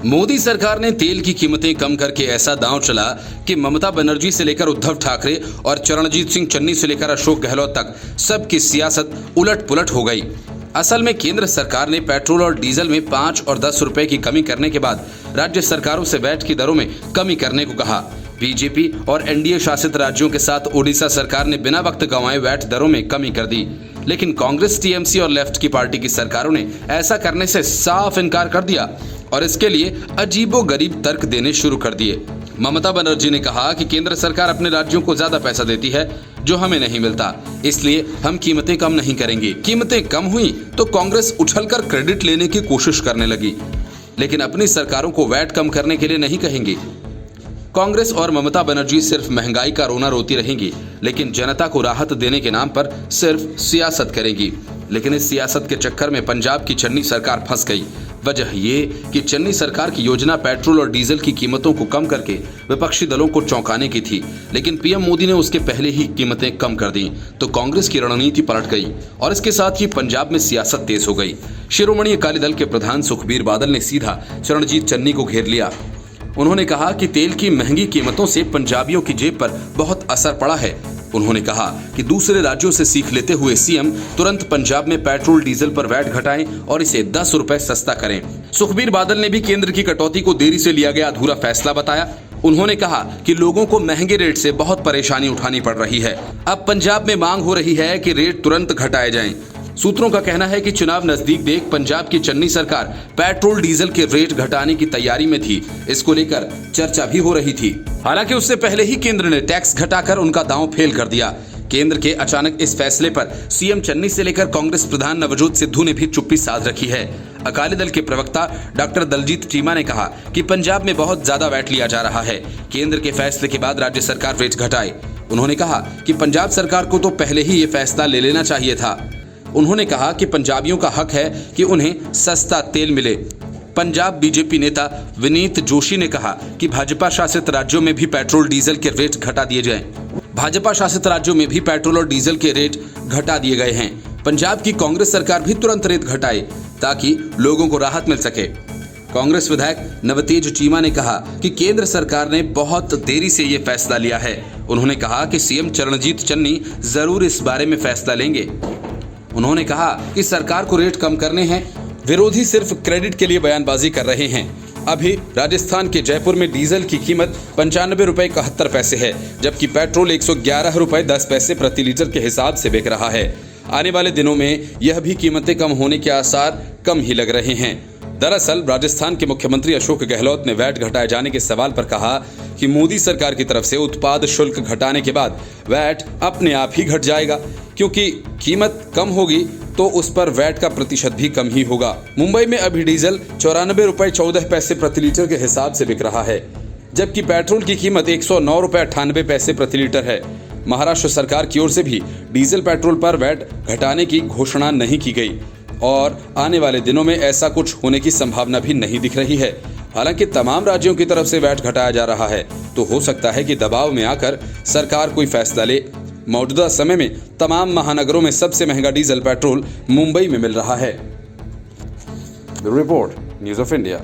मोदी सरकार ने तेल की कीमतें कम करके ऐसा दांव चला कि ममता बनर्जी से लेकर उद्धव ठाकरे और चरणजीत सिंह चन्नी से लेकर अशोक गहलोत तक सबकी सियासत उलट पुलट हो गई। असल में केंद्र सरकार ने पेट्रोल और डीजल में 5 और 10 रुपए की कमी करने के बाद राज्य सरकारों से वैट की दरों में कमी करने को कहा। बीजेपी और एनडीए शासित राज्यों के साथ ओडिशा सरकार ने बिना वक्त गंवाए वैट दरों में कमी कर दी, लेकिन कांग्रेस, टीएमसी और लेफ्ट की पार्टी की सरकारों ने ऐसा करने से साफ इनकार कर दिया और इसके लिए अजीबोगरीब तर्क देने शुरू कर दिए। ममता बनर्जी ने कहा कि केंद्र सरकार अपने राज्यों को ज्यादा पैसा देती है जो हमें नहीं मिलता, इसलिए हम कीमतें कम नहीं करेंगे। कीमतें कम हुई तो कांग्रेस उछलकर क्रेडिट लेने की कोशिश करने लगी, लेकिन अपनी सरकारों को वैट कम करने के लिए नहीं कहेंगी। कांग्रेस और ममता बनर्जी सिर्फ महंगाई का रोना रोती रहेंगी, लेकिन जनता को राहत देने के नाम पर सिर्फ सियासत करेंगी। लेकिन इस सियासत के चक्कर में पंजाब की चन्नी सरकार फंस गई। वजह ये कि चन्नी सरकार की योजना पेट्रोल और डीजल की कीमतों को कम करके विपक्षी दलों को चौंकाने की थी, लेकिन पीएम मोदी ने उसके पहले ही कीमतें कम कर दी तो कांग्रेस की रणनीति पलट गई और इसके साथ ही पंजाब में सियासत तेज हो गई। शिरोमणि अकाली दल के प्रधान सुखबीर बादल ने सीधा चरणजीत चन्नी को घेर लिया। उन्होंने कहा कि तेल की महंगी कीमतों से पंजाबियों की जेब पर बहुत असर पड़ा है। उन्होंने कहा कि दूसरे राज्यों से सीख लेते हुए सीएम तुरंत पंजाब में पेट्रोल डीजल पर वैट घटाएं और इसे 10 रुपए सस्ता करें। सुखबीर बादल ने भी केंद्र की कटौती को देरी से लिया गया अधूरा फैसला बताया। उन्होंने कहा कि लोगों को महंगे रेट से बहुत परेशानी उठानी पड़ रही है। अब पंजाब में मांग हो रही है कि रेट तुरंत घटाए जाएं। सूत्रों का कहना है कि चुनाव नजदीक देख पंजाब की चन्नी सरकार पेट्रोल डीजल के रेट घटाने की तैयारी में थी। इसको लेकर चर्चा भी हो रही थी। हालांकि उससे पहले ही केंद्र ने टैक्स घटाकर उनका दांव फेल कर दिया। केंद्र के अचानक इस फैसले पर सीएम चन्नी से लेकर कांग्रेस प्रधान नवजोत सिद्धू ने भी चुप्पी साध रखी है। अकाली दल के प्रवक्ता डॉक्टर दलजीत चीमा ने कहा कि पंजाब में बहुत ज्यादा वैट लिया जा रहा है। केंद्र के फैसले के बाद राज्य सरकार रेट घटाए। उन्होंने कहा कि पंजाब सरकार को तो पहले ही ये फैसला ले लेना चाहिए था। उन्होंने कहा कि पंजाबियों का हक है कि उन्हें सस्ता तेल मिले। पंजाब बीजेपी नेता विनीत जोशी ने कहा कि भाजपा शासित राज्यों में भी पेट्रोल डीजल के रेट घटा दिए जाएं। भाजपा शासित राज्यों में भी पेट्रोल और डीजल के रेट घटा दिए गए हैं। पंजाब की कांग्रेस सरकार भी तुरंत रेट घटाए ताकि लोगों को राहत मिल सके। कांग्रेस विधायक नवतेज चीमा ने कहा कि केंद्र सरकार ने बहुत देरी से ये फैसला लिया है। उन्होंने कहा कि सीएम चरणजीत चन्नी जरूर इस बारे में फैसला लेंगे। उन्होंने कहा कि सरकार को रेट कम करने हैं, विरोधी सिर्फ क्रेडिट के लिए बयानबाजी कर रहे हैं। अभी राजस्थान के जयपुर में डीजल की कीमत 95 रुपए 71 पैसे है, जबकि पेट्रोल 111 रुपए 10 पैसे प्रति लीटर के हिसाब से बिक रहा है। आने वाले दिनों में यह भी कीमतें कम होने के आसार कम ही लग रहे हैं। दरअसल राजस्थान के मुख्यमंत्री अशोक गहलोत ने वैट घटाए जाने के सवाल पर कहा कि मोदी सरकार की तरफ से उत्पाद शुल्क घटाने के बाद वैट अपने आप ही घट जाएगा, क्योंकि कीमत कम होगी तो उस पर वैट का प्रतिशत भी कम ही होगा। मुंबई में अभी डीजल 94 रुपए 14 पैसे प्रति लीटर के हिसाब से बिक रहा है, जबकि पेट्रोल की कीमत 109 रुपए 98 पैसे प्रति लीटर है। महाराष्ट्र सरकार की ओर से भी डीजल पेट्रोल पर वैट घटाने की घोषणा नहीं की गई और आने वाले दिनों में ऐसा कुछ होने की संभावना भी नहीं दिख रही है। हालांकि तमाम राज्यों की तरफ से वैट घटाया जा रहा है, तो हो सकता है कि दबाव में आकर सरकार कोई फैसला ले। मौजूदा समय में तमाम महानगरों में सबसे महंगा डीजल पेट्रोल मुंबई में मिल रहा है। Bureau report, news of India.